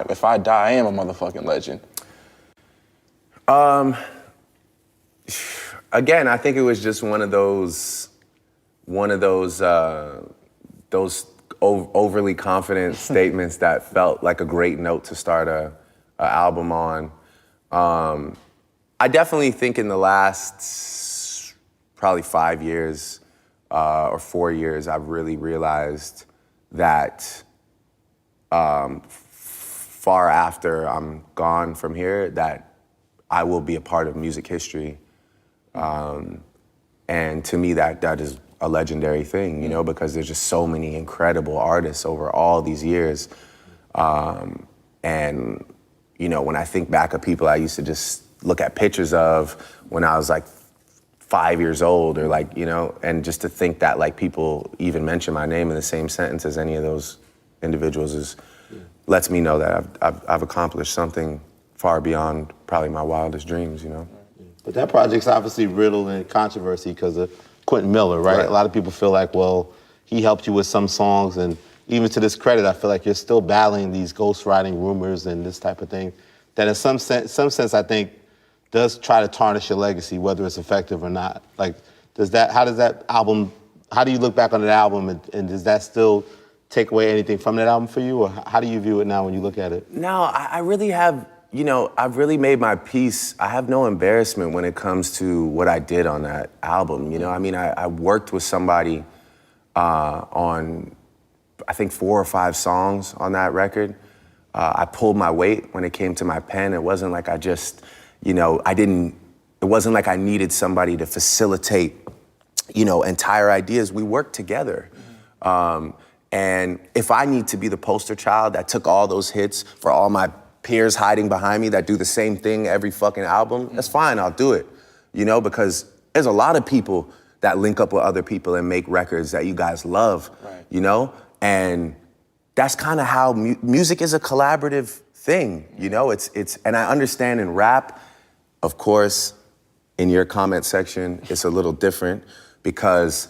If I die, I am a motherfucking legend. Again, I think it was just one of those overly confident statements that felt like a great note to start a album on. I definitely think in the last probably 5 years or 4 years, I've really realized that far after I'm gone from here, that I will be a part of music history. And to me, that is a legendary thing, you know, because there's just so many incredible artists over all these years. And, you know, when I think back of people I used to just look at pictures of when I was like 5 years old, or like, you know, and just to think that like people even mention my name in the same sentence as any of those individuals lets me know that I've accomplished something far beyond probably my wildest dreams, you know. But that project's obviously riddled in controversy because of Quentin Miller, right? A lot of people feel like, well, he helped you with some songs, and even to this credit, I feel like you're still battling these ghostwriting rumors and this type of thing that in some sense I think does try to tarnish your legacy, whether it's effective or not. Like, how do you look back on that album, and does that still take away anything from that album for you, or how do you view it now when you look at it? No, I really have, you know, I've really made my peace. I have no embarrassment when it comes to what I did on that album. You know, I mean, I worked with somebody on, I think 4 or 5 songs on that record. I pulled my weight when it came to my pen. It wasn't like I just, you know, it wasn't like I needed somebody to facilitate, you know, entire ideas. We worked together. And if I need to be the poster child that took all those hits for all my peers hiding behind me that do the same thing every fucking album, that's fine, I'll do it. You know, because there's a lot of people that link up with other people and make records that you guys love, you know? And that's kind of how music is a collaborative thing, you know? And I understand in rap, of course, in your comment section, it's a little different because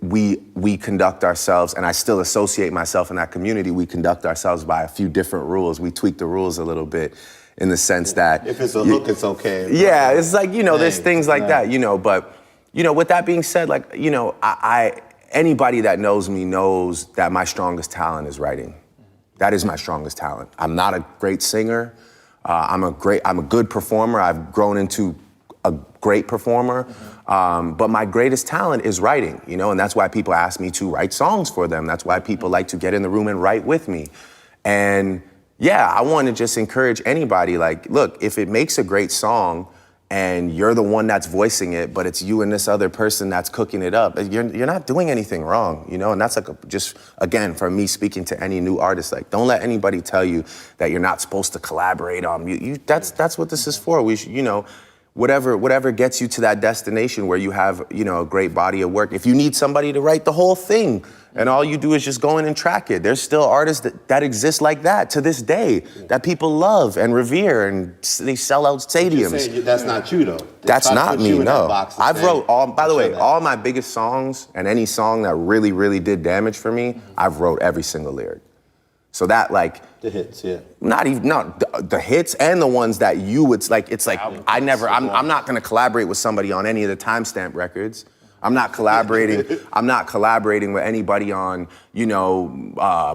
we conduct ourselves, and I still associate myself in that community, we conduct ourselves by a few different rules. We tweak the rules a little bit in the sense that... If it's a hook, it's okay. Yeah, it's like, you know, there's things like that, you know, but, you know, with that being said, like, you know, anybody that knows me knows that my strongest talent is writing. That is my strongest talent. I'm not a great singer. I'm a good performer. I've grown into a great performer. But my greatest talent is writing, you know, and that's why people ask me to write songs for them. That's why people like to get in the room and write with me. And yeah, I want to just encourage anybody, like, look, if it makes a great song and you're the one that's voicing it, but it's you and this other person that's cooking it up, you're not doing anything wrong, you know? And that's like just, again, for me speaking to any new artist, like, don't let anybody tell you that you're not supposed to collaborate on that's what this is for. We should, you know, whatever gets you to that destination where you have, you know, a great body of work. If you need somebody to write the whole thing and all you do is just go in and track it, there's still artists that exist like that to this day that people love and revere, and they sell out stadiums. That's not you though. That's not me, no. I've wrote by the way, all my biggest songs and any song that really, really did damage for me, I've wrote every single lyric. So that, like, the hits, yeah. The hits and the ones that you would, like, it's like, I'm not gonna collaborate with somebody on any of the timestamp records. I'm not collaborating with anybody on, you know,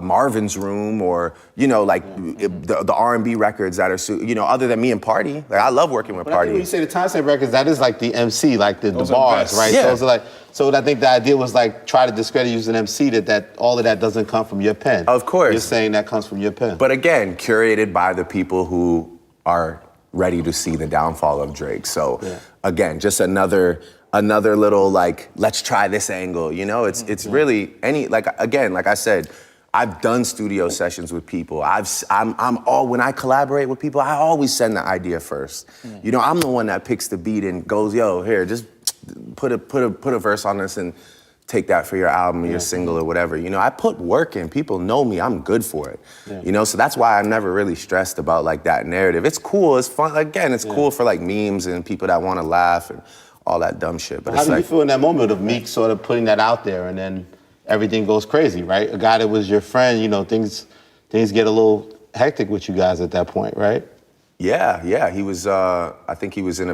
Marvin's Room, or, you know, like the R&B records that are, you know, other than me and Party. Like, I love working with Party. When you say the timestamp records, that is like the MC, like the bars, right? Yeah. Those are like, so I think the idea was like try to discredit you as an MC, that all of that doesn't come from your pen. Of course. You're saying that comes from your pen. But again, curated by the people who are ready to see the downfall of Drake. So again, just another little, like, let's try this angle, you know? It's really like I said, I've done studio sessions with people. When I collaborate with people, I always send the idea first. You know, I'm the one that picks the beat and goes, yo, here, just put a verse on this and take that for your album or your single or whatever. You know, I put work in. People know me. I'm good for it. You know, so that's why I'm never really stressed about, like, that narrative. It's cool. It's fun. Again, it's cool for, like, memes and people that want to laugh and all that dumb shit. But how do you feel in that moment of Meek sort of putting that out there and then everything goes crazy, right? A guy that was your friend, you know, things get a little hectic with you guys at that point, right? Yeah. He was. I think he was in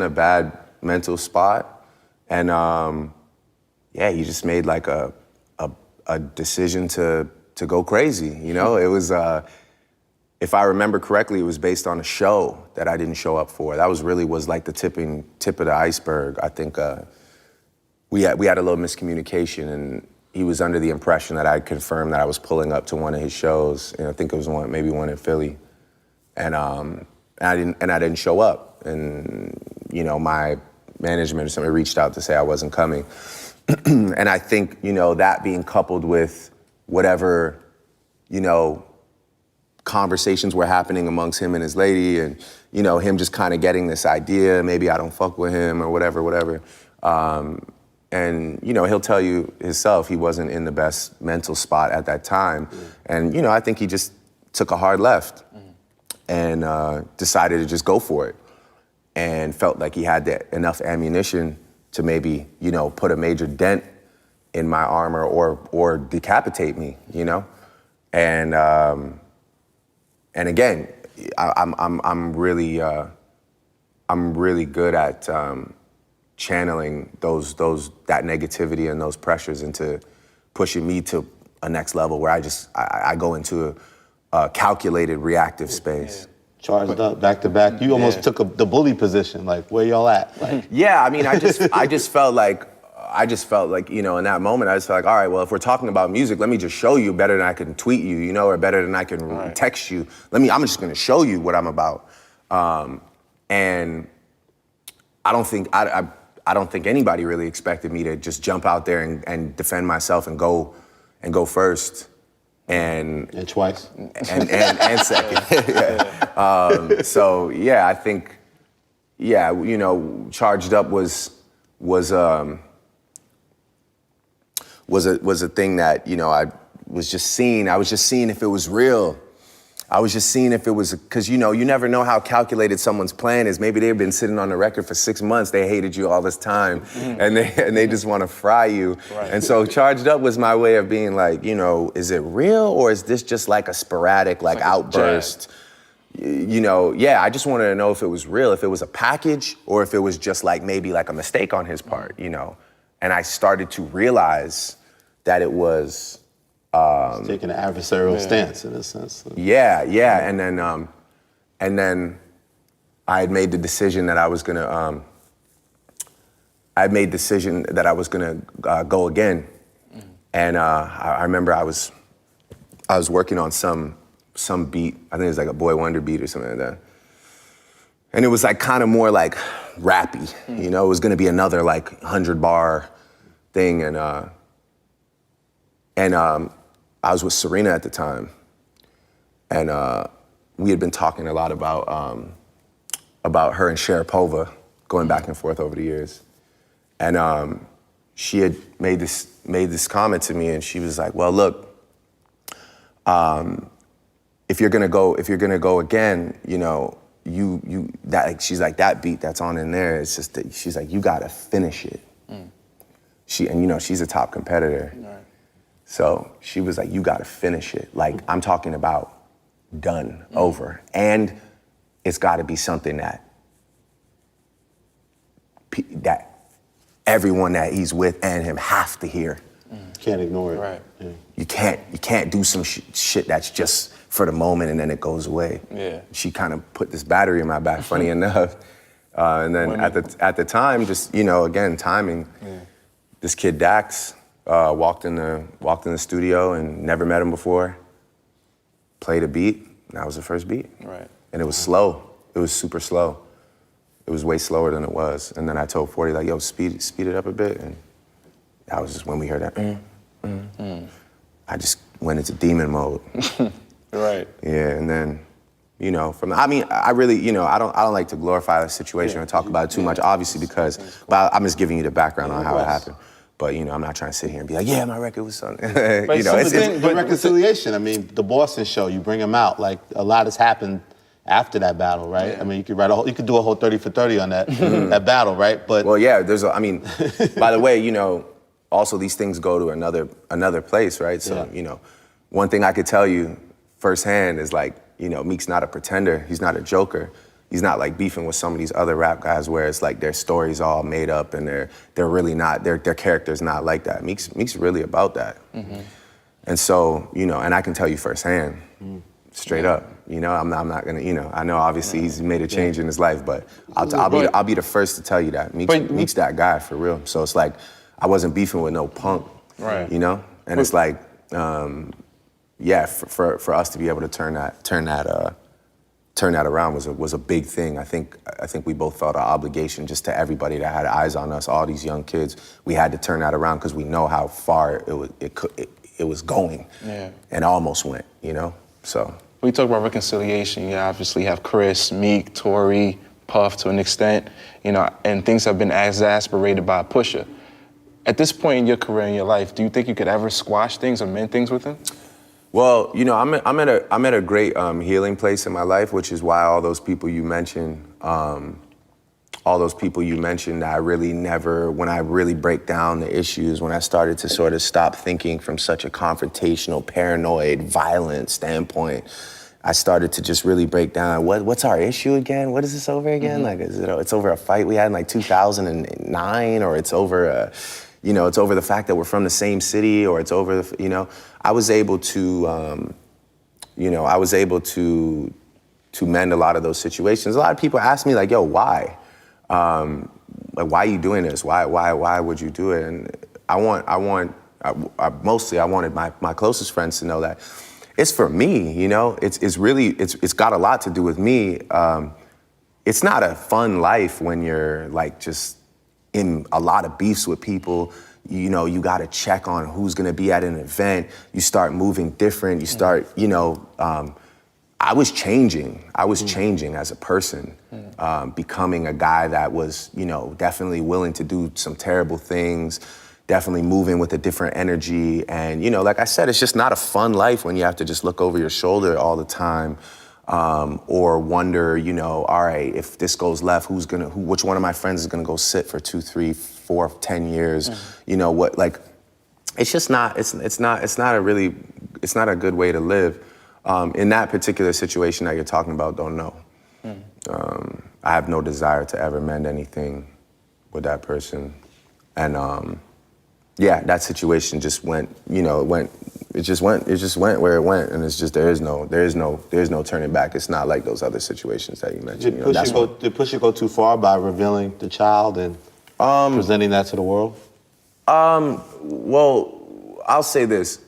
a bad mental spot, and he just made like a decision to go crazy. You know, it was. If I remember correctly, it was based on a show that I didn't show up for. That was like the tip of the iceberg. I think we had a little miscommunication, and he was under the impression that I'd confirmed that I was pulling up to one of his shows. I think it was maybe one in Philly, and I didn't show up. And my management or somebody reached out to say I wasn't coming, and I think that being coupled with whatever conversations were happening amongst him and his lady, and him just kind of getting this idea, maybe I don't fuck with him or whatever. And he'll tell you himself he wasn't in the best mental spot at that time. And I think he just took a hard left and decided to just go for it, and felt like he had enough ammunition to maybe put a major dent in my armor or decapitate me, and again, I'm really good at channeling that negativity and those pressures into pushing me to a next level where I go into a calculated reactive space. Charged up, back to back. You almost took the bully position. Like, where y'all at? Like, yeah, I mean, I just felt like in that moment, I just felt like, all right, well, if we're talking about music, let me just show you better than I can tweet you, or better than I can text you. I'm just gonna show you what I'm about. And I don't think anybody really expected me to just jump out there and defend myself and go first. And twice. And second. So yeah, I think, Charged Up was a thing that, I was just seeing if it was real. I was just seeing if it was, because you never know how calculated someone's plan is. Maybe they've been sitting on the record for 6 months, they hated you all this time, and they just want to fry you. Right. And so Charged Up was my way of being like, is it real, or is this just like a sporadic outburst? I just wanted to know if it was real, if it was a package, or if it was just maybe a mistake on his part, And I started to realize that it was taking an adversarial stance in a sense. Yeah, and then I had made the decision that I was gonna. Go again, and I remember I was working on some beat. I think it was like a Boy Wonder beat or something like that, and it was kind of more rappy. It was gonna be another 100-bar thing, and I was with Serena at the time, and we had been talking a lot about her and Sharapova going back and forth over the years, and she had made this comment to me, and she was like, "Well, look, if you're gonna go again, she's like, that beat that's on in there, it's just that she's like, you gotta finish it." She's a top competitor. Right. So she was like, you gotta finish it. I'm talking about done, over. And it's gotta be something that everyone that he's with and him have to hear. Can't ignore it. Right. Yeah. You can't do some shit that's just for the moment and then it goes away. Yeah. She kind of put this battery in my back, funny enough. And then at the time, just, again, timing, this kid Dax, walked in the studio and never met him before. Played a beat, and that was the first beat. Right. And it was slow. It was super slow. It was way slower than it was. And then I told 40, yo, speed it up a bit. And that was just when we heard that. I just went into demon mode. Right. Yeah, and then, I really, I don't like to glorify the situation or talk about it too much, obviously, but I'm just giving you the background on how it happened. But, I'm not trying to sit here and be like, yeah, my record was something. But reconciliation, the Boston show, you bring him out, a lot has happened after that battle, right? Yeah. You could do a whole 30 for 30 on that that battle, right? But well, yeah, by the way, also these things go to another place, right? So, one thing I could tell you firsthand is like, you know, Meek's not a pretender. He's not a joker. He's not like beefing with some of these other rap guys where it's like their story's all made up and they're really not, their character's not like that. Meek's really about that. And so, you know, and I can tell you firsthand, straight up, you know, I'm not gonna, you know, I know obviously he's made a change in his life, but I'll be the first to tell you that. Meek's that guy for real. So it's like, I wasn't beefing with no punk, you know? And it's like, yeah, for us to be able to turn that around was a big thing. I think we both felt an obligation just to everybody that had eyes on us, all these young kids. We had to turn that around because we know how far it was going, and almost went, you know. So we talk about reconciliation. You obviously have Chris, Meek, Tory, Puff to an extent, you know, and things have been exasperated by Pusha. At this point in your career, in your life, do you think you could ever squash things or mend things with him? Well, you know, I'm at a great healing place in my life, which is why all those people you mentioned, that I really never, when I really break down the issues, when I started to sort of stop thinking from such a confrontational, paranoid, violent standpoint, I started to just really break down, what's our issue again? What is this over again? Like, it's over a fight we had in like 2009, or it's over it's over the fact that we're from the same city, or it's over, you know, I was able to mend a lot of those situations. A lot of people ask me like, yo, why? Like, why are you doing this? Why would you do it? And I wanted my closest friends to know that it's for me, you know? It's got a lot to do with me. It's not a fun life when you're like just in a lot of beefs with people. You know, you gotta check on who's gonna be at an event. You start moving different. You start, you know, I was changing as a person, becoming a guy that was, you know, definitely willing to do some terrible things, definitely moving with a different energy. And, you know, like I said, it's just not a fun life when you have to just look over your shoulder all the time. Or wonder, you know, all right, if this goes left, which one of my friends is gonna go sit for 2, 3, 4, 10 years? You know what? Like, it's just not. It's not a good way to live. In that particular situation that you're talking about, don't know. I have no desire to ever mend anything with that person, and yeah, that situation just went. You know, it just went where it went, and it's just there is no turning back. It's not like those other situations that you mentioned. Did Pusha go too far by revealing the child and presenting that to the world? Well, I'll say this.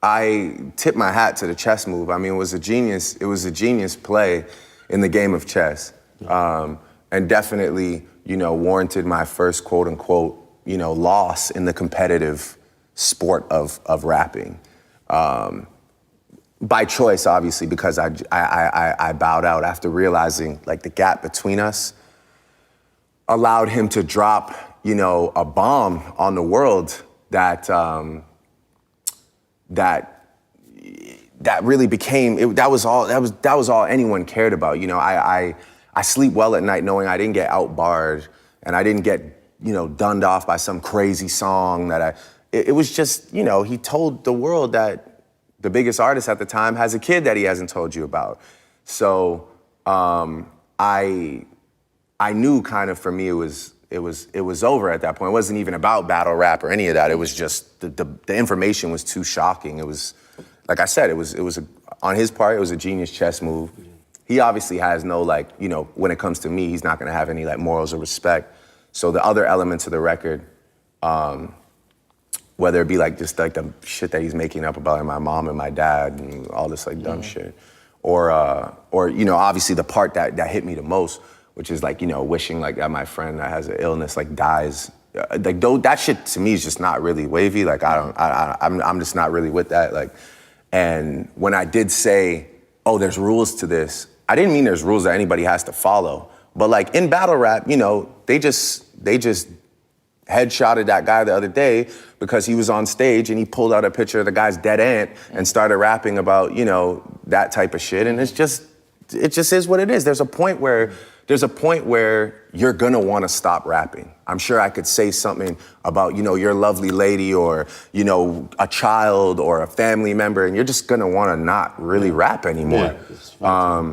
I tip my hat to the chess move. I mean, it was a genius play in the game of chess, and definitely, you know, warranted my first quote unquote, you know, loss in the competitive sport of rapping. By choice, obviously, because I bowed out after realizing like the gap between us allowed him to drop, you know, a bomb on the world that really became, that was all anyone cared about. You know, I sleep well at night knowing I didn't get outbarred and I didn't get, you know, dunned off by some crazy song that it was just, you know, he told the world that the biggest artist at the time has a kid that he hasn't told you about. So I knew kind of for me it was over at that point. It wasn't even about battle rap or any of that. It was just the information was too shocking. It was, like I said, on his part, it was a genius chess move. He obviously has no, like, you know, when it comes to me, he's not gonna have any like morals or respect. So the other elements of the record, whether it be like just like the shit that he's making up about my mom and my dad and all this like dumb shit, or you know, obviously the part that hit me the most, which is like, you know, wishing like that my friend that has an illness like dies. Like that shit to me is just not really wavy. Like I'm just not really with that. Like, and when I did say, oh, there's rules to this, I didn't mean there's rules that anybody has to follow. But like in battle rap, you know, they just headshotted that guy the other day because he was on stage and he pulled out a picture of the guy's dead aunt and started rapping about, you know, that type of shit. And it's just, it just is what it is. There's a point where you're gonna want to stop rapping. I'm sure I could say something about, you know, your lovely lady or, you know, a child or a family member, and you're just gonna want to not really rap anymore.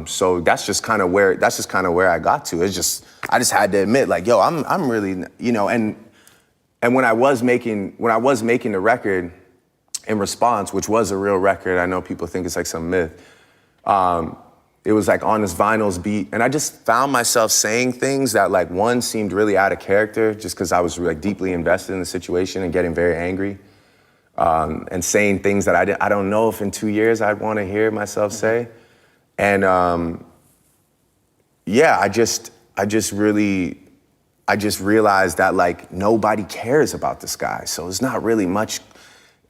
So that's just kind of where I got to. I just had to admit, like, yo, I'm really, you know, and when I was making the record in Response, which was a real record, I know people think it's like some myth. It was like on this Vinyls beat, and I just found myself saying things that, like, one, seemed really out of character just because I was like deeply invested in the situation and getting very angry, and saying things that I don't know if in 2 years I'd want to hear myself say. And yeah, I just realized that, like, nobody cares about this guy, so there's not really much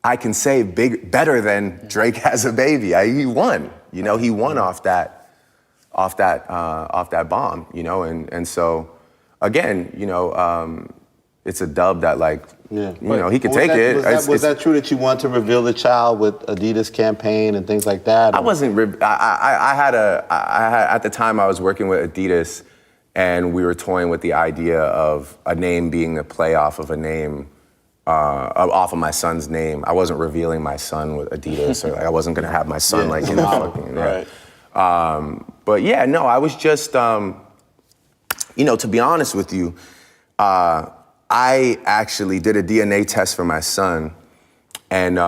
I can say better than Drake Has a Baby. He won, you know, he won off that bomb, you know, and so again, you know, it's a dub that, like, you know, he could take it. Was that true that you wanted to reveal the child with Adidas campaign and things like that? I wasn't. I had at the time I was working with Adidas, and we were toying with the idea of a name being a play off of a name. Off of my son's name. I wasn't revealing my son with Adidas, or like I wasn't gonna have my son like in a fucking, right. But yeah, no, I was just, you know, to be honest with you, I actually did a DNA test for my son, and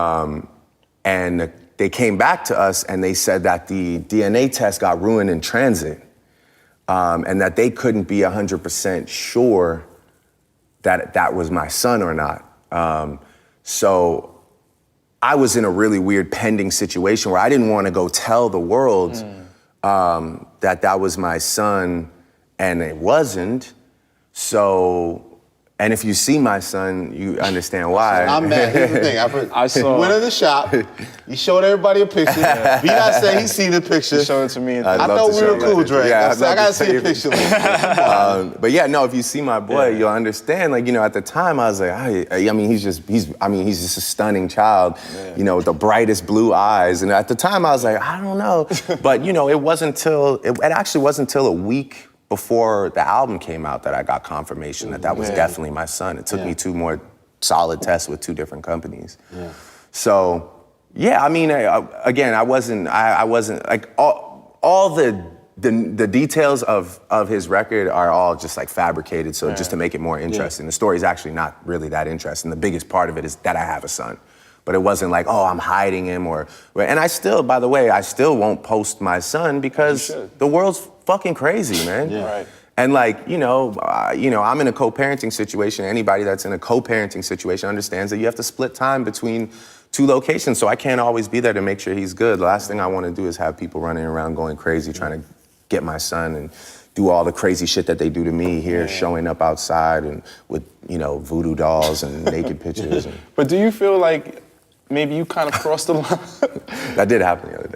they came back to us and they said that the DNA test got ruined in transit, and that they couldn't be 100% sure that that was my son or not. So I was in a really weird pending situation where I didn't want to go tell the world that was my son, and it wasn't. So, and if you see my son, you understand why. I'm mad. Here's the thing. I went in the shop. He showed everybody a picture. B.I. said he seen the picture. He showed it to me. I thought we were cool, Drake. Yeah, I gotta see a picture. But yeah, no, if you see my boy, you'll understand. Like, you know, at the time I was like, I mean, he's just a stunning child, you know, with the brightest blue eyes. And at the time I was like, I don't know. But, you know, it actually wasn't until a week before the album came out that I got confirmation that was definitely my son. It took me 2 more solid tests with 2 different companies. So, yeah, I mean, again, I wasn't like all the details of his record are all just like fabricated, so just to make it more interesting. The story's actually not really that interesting. The biggest part of it is that I have a son. But it wasn't like, oh, I'm hiding him and I still, by the way, I still won't post my son because the world's fucking crazy, man. Right. And like, you know, I'm in a co-parenting situation. Anybody that's in a co-parenting situation understands that you have to split time between 2 locations. So I can't always be there to make sure he's good. The last thing I want to do is have people running around going crazy trying to get my son and do all the crazy shit that they do to me here, showing up outside and with, you know, voodoo dolls and naked pictures. But do you feel like maybe you kind of crossed the line? That did happen the other day.